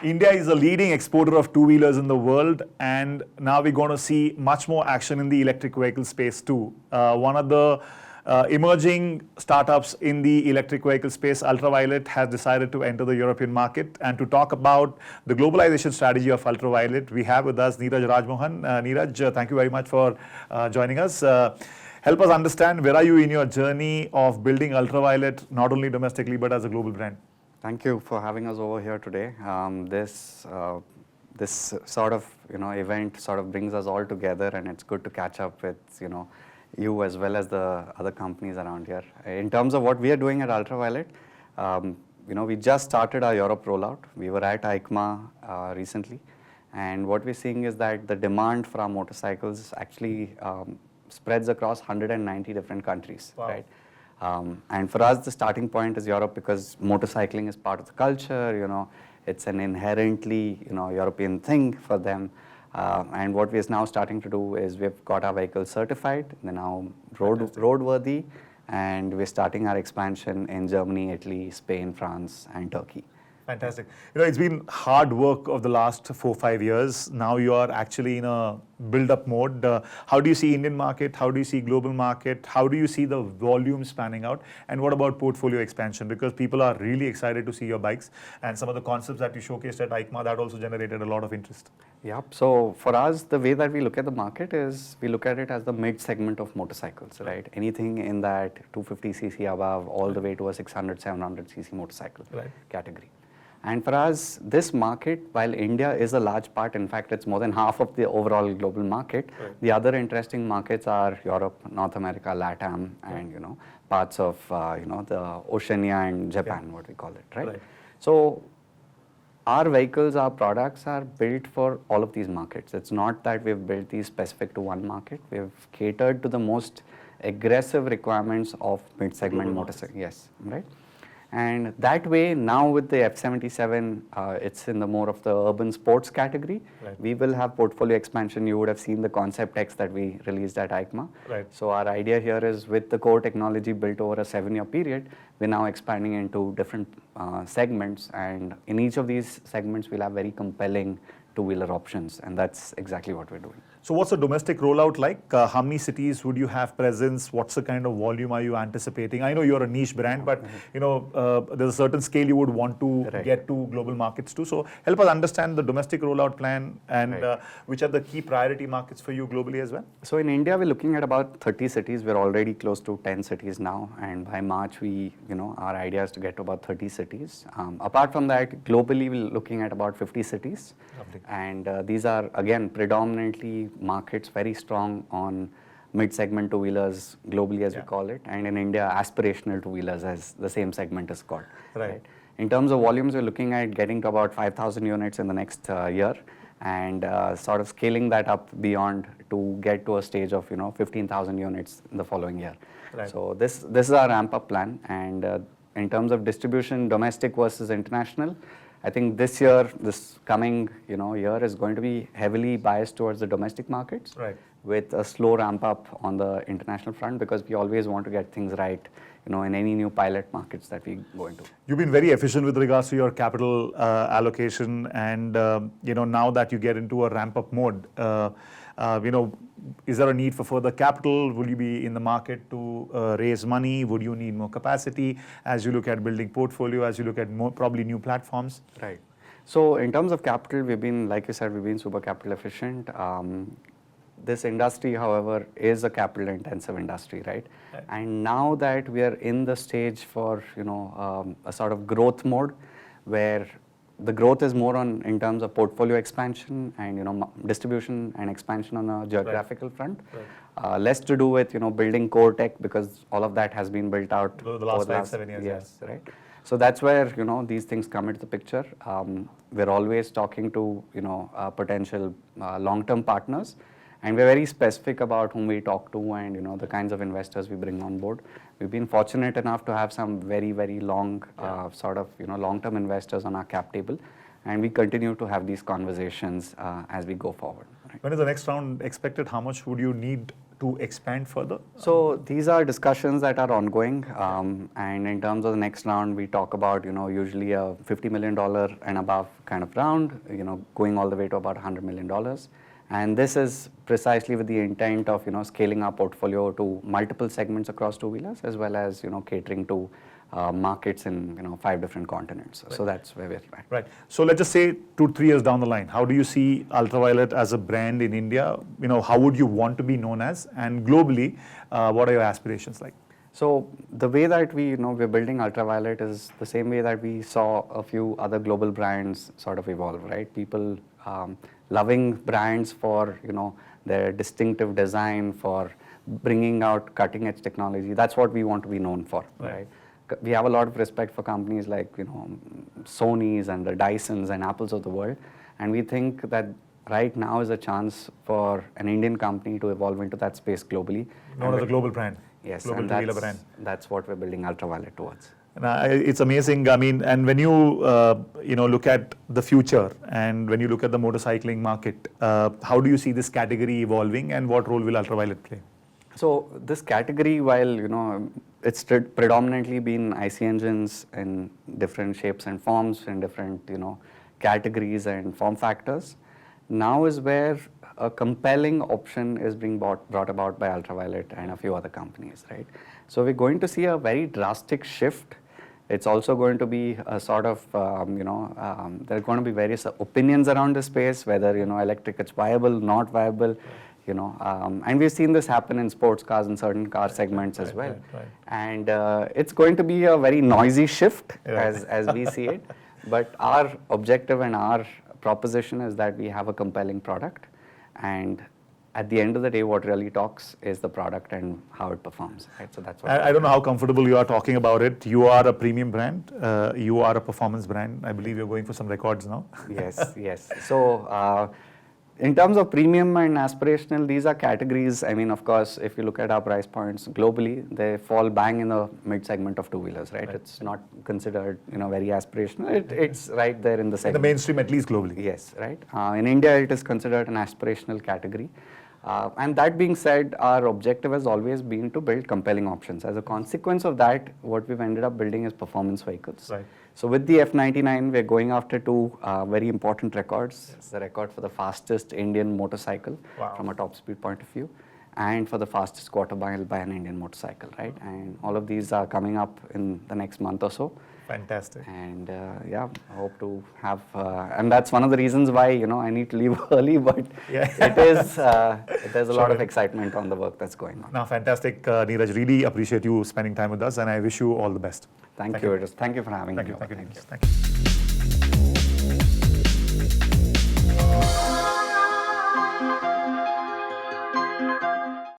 India is a leading exporter of two-wheelers in the world, and now we're going to see much more action in the electric vehicle space too. One of the emerging startups in the electric vehicle space, Ultraviolette, has decided to enter the European market. And to talk about the globalization strategy of Ultraviolette, we have with us Niraj Rajmohan. Niraj, thank you very much for joining us. Help us understand, where are you in your journey of building Ultraviolette, not only domestically but as a global brand? Thank you for having us over here today. This sort of event sort of brings us all together, and it's good to catch up with you as well as the other companies around here. In terms of what we are doing at Ultraviolette, we just started our Europe rollout. We were at EICMA recently, and what we're seeing is that the demand for our motorcycles actually spreads across 190 different countries. Wow. Right? And for us, the starting point is Europe, because motorcycling is part of the culture. It's an inherently European thing for them. And what we are now starting to do is we've got our vehicles certified. They're now roadworthy, and we're starting our expansion in Germany, Italy, Spain, France, and Turkey. Fantastic. It's been hard work of the last 4-5 years. Now you are actually in a build-up mode. How do you see Indian market? How do you see global market? How do you see the volumes panning out? And what about portfolio expansion? Because people are really excited to see your bikes, and some of the concepts that you showcased at EICMA, that also generated a lot of interest. Yep. So for us, the way that we look at the market is we look at it as the mid-segment of motorcycles, right? Anything in that 250cc above, all the way to a 600, 700cc motorcycle category. And for us, this market, while India is a large part, in fact, it's more than half of the overall global market. Right. The other interesting markets are Europe, North America, LATAM, and parts of the Oceania and Japan, what we call it, right? So our vehicles, our products are built for all of these markets. It's not that we've built these specific to one market. We've catered to the most aggressive requirements of mid-segment motorcycles. Yes, right? And that way, now with the F77, it's in the more of the urban sports category. Right. We will have portfolio expansion. You would have seen the concept X that we released at EICMA. Right. So our idea here is, with the core technology built over a 7-year period, we're now expanding into different segments. And in each of these segments, we'll have very compelling two-wheeler options. And that's exactly what we're doing. So what's the domestic rollout like? How many cities would you have presence? What's the kind of volume are you anticipating? I know you're a niche brand, but there's a certain scale you would want to get to global markets too. So help us understand the domestic rollout plan, and which are the key priority markets for you globally as well? So in India, we're looking at about 30 cities. We're already close to 10 cities now, and by March, our idea is to get to about 30 cities. Apart from that, globally, we're looking at about 50 cities. Lovely. And these are, again, predominantly markets very strong on mid-segment two-wheelers globally, as we call it, and in India, aspirational two-wheelers, as the same segment is called. Right. In terms of volumes, we're looking at getting to about 5,000 units in the next year, and sort of scaling that up beyond to get to a stage of 15,000 units in the following year. Right. So this is our ramp-up plan. And in terms of distribution, domestic versus international, I think this coming year is going to be heavily biased towards the domestic markets, with a slow ramp up on the international front, because we always want to get things right, in any new pilot markets that we go into. You've been very efficient with regards to your capital allocation, and now that you get into a ramp up mode, is there a need for further capital? Will you be in the market to raise money? Would you need more capacity as you look at building portfolio, as you look at probably new platforms? Right. So in terms of capital, we've been, like you said, we've been super capital efficient. This industry, however, is a capital intensive industry, right? And now that we are in the stage for, a sort of growth mode, where the growth is more in terms of portfolio expansion and distribution and expansion on a geographical front. Less to do with building core tech, because all of that has been built out the last 5-7 years. Yes, right. So that's where these things come into the picture. We're always talking to potential long-term partners, and we're very specific about whom we talk to and the kinds of investors we bring on board. We've been fortunate enough to have some very, very long long-term investors on our cap table, and we continue to have these conversations as we go forward. When is the next round expected? How much would you need to expand further? So these are discussions that are ongoing, and in terms of the next round, we talk about usually a $50 million and above kind of round, going all the way to about $100 million, and this is precisely with the intent of scaling our portfolio to multiple segments across two-wheelers, as well as catering to markets in 5 different continents. Right. So that's where we're at. Right. So let's just say 2-3 years down the line, how do you see Ultraviolette as a brand in India? How would you want to be known as? And globally, what are your aspirations like? So the way that we're building Ultraviolette is the same way that we saw a few other global brands sort of evolve, right? People loving brands for their distinctive design, for bringing out cutting edge technology. That's what we want to be known for, right? We have a lot of respect for companies like Sony's and the Dysons and Apples of the world, and we think that right now is a chance for an Indian company to evolve into that space globally. Known as a global brand. Yes, global and two-wheeler brand. That's what we're building Ultraviolette towards. It's amazing. I mean, and when you look at the future, and when you look at the motorcycling market, how do you see this category evolving, and what role will Ultraviolette play? So this category, while it's predominantly been IC engines in different shapes and forms, in different categories and form factors, now is where a compelling option is being brought about by Ultraviolette and a few other companies, right? So we're going to see a very drastic shift. It's also going to be a sort of, there are going to be various opinions around the space, whether electric is viable, not viable. And we've seen this happen in sports cars and certain car segments as well. Right. And it's going to be a very noisy shift as we see it. But our objective and our proposition is that we have a compelling product. And at the end of the day, what really talks is the product and how it performs. Right? So that's what I don't know how comfortable you are talking about it. You are a premium brand. You are a performance brand. I believe you're going for some records now. Yes. So in terms of premium and aspirational, these are categories. I mean, of course, if you look at our price points globally, they fall bang in the mid-segment of two-wheelers, right? It's not considered, very aspirational. It's right there in the segment. In the mainstream, at least globally. Yes, right. In India, it is considered an aspirational category. And that being said, our objective has always been to build compelling options. As a consequence of that, what we've ended up building is performance vehicles. Right. So with the F99, we're going after 2 very important records. Yes. The record for the fastest Indian motorcycle from a top speed point of view, and for the fastest quarter mile by an Indian motorcycle, right? And all of these are coming up in the next month or so. Fantastic. And I hope to have, and that's one of the reasons why, I need to leave early, but it is, there's a lot of excitement on the work that's going on. No, fantastic, Niraj. Really appreciate you spending time with us, and I wish you all the best. Thank you. Thank you for having me. Thank you.